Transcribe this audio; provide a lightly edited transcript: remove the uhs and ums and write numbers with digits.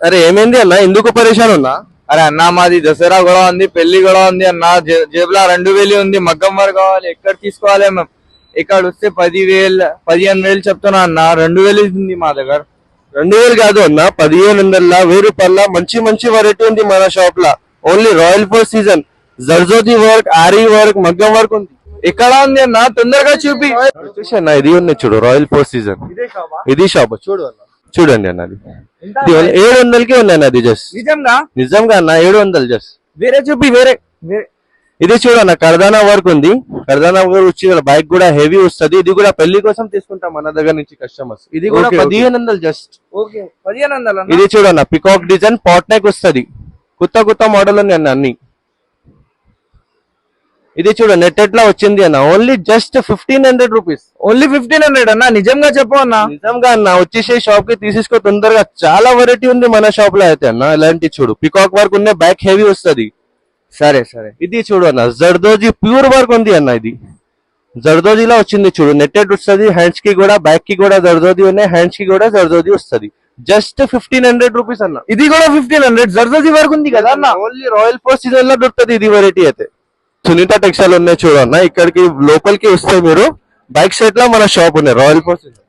అరే ఏమైంది అన్న, ఎందుకు పరేషాన్ ఉన్నా? అరే అన్న మాది దసరా కూడా ఉంది, పెళ్లి కూడా ఉంది అన్న. జేబులో 2000 ఉంది, మగ్గం వర్క్ కావాలి. ఎక్కడ తీసుకోవాలి మేము? ఇక్కడ వస్తే 10,000 15,000 చెప్తున్నా అన్న. 2000 ఉంది మా దగ్గర. 2000 కాదు అన్న, 1500 1000 మంచి మంచి వెరైటీ ఉంది మన షాప్ లా. ఓన్లీ రాయల్ ఫోర్ సీజన్, జర్జోది వర్క్, ఆరీ వర్క్, మగ్గం వర్క్ ఉంది. ఎక్కడ ఉంది అన్న? తొందరగా చూపి. చూసి అన్న, ఇది ఉంది చూడు, రాయల్ ఫోర్ సీజన్. ఇది షాప్ చూడు అన్న, చూడండి అన్న. అది 700కి ఉంది అన్న. అది జస్ట్ నిజంగా అన్న, 700 జస్ట్. వేరే చూపి, వేరే. ఇది చూడన్న, కర్దానా వర్క్ ఉంది. కర్దానా వర్క్ వచ్చి బైక్ కూడా హెవీ వస్తుంది. ఇది కూడా పెళ్లి కోసం తీసుకుంటాం మన దగ్గర నుంచి కస్టమర్స్. ఇది కూడా 1500 జస్ట్. 1500. ఇది చూడన్న, పికాక్ డిజైన్ పాట్ నెక్ వస్తుంది. కొత్త కొత్త మోడల్ ఉంది అన్న అన్ని. ఇది చూడ నెట్టెడ్ లా వచ్చింది అన్న. Only just 1500 rupees. ఓన్లీ 1500 అన్న. నిజంగా చెప్పు అన్న. నిజంగా అన్న, వచ్చేసే షాప్ కి తీసేసుకో తొందరగా. చాలా వెరైటీ ఉంది మన షాప్ లో అయితే అన్న. ఇలాంటి చూడు, పికాక్ వర్క్ ఉన్న బ్యాక్ హెవీ వస్తుంది. సరే సరే. ఇది చూడు అన్న, జర్దోజీ ప్యూర్ వర్క్ ఉంది అన్న. ఇది జర్దోజీలా వచ్చింది చూడు, నెట్టెడ్ వస్తుంది. హ్యాండ్స్ కి కూడా, బ్యాక్ కి కూడా జర్దోజీ ఉన్నాయి, హ్యాండ్స్ కి కూడా జర్దోజీ వస్తుంది. జస్ట్ 1500 రూపీస్ అన్న. ఇది కూడా 1500. జర్దోజీ వర్క్ ఉంది కదా అన్న. ఓన్లీ రాయల్ ఫోర్ సీజన్ లో దొరుకుతుంది ఇది వెరైటీ అయితే. సునీత టెక్స్టైల్ ఉన్నాయి చూడన్న, ఇక్కడికి లోపలికి వస్తే మీరు బైక్ సైడ్ లో మన షాప్ ఉన్నాయి, రాయల్ ఫోర్ సీజన్.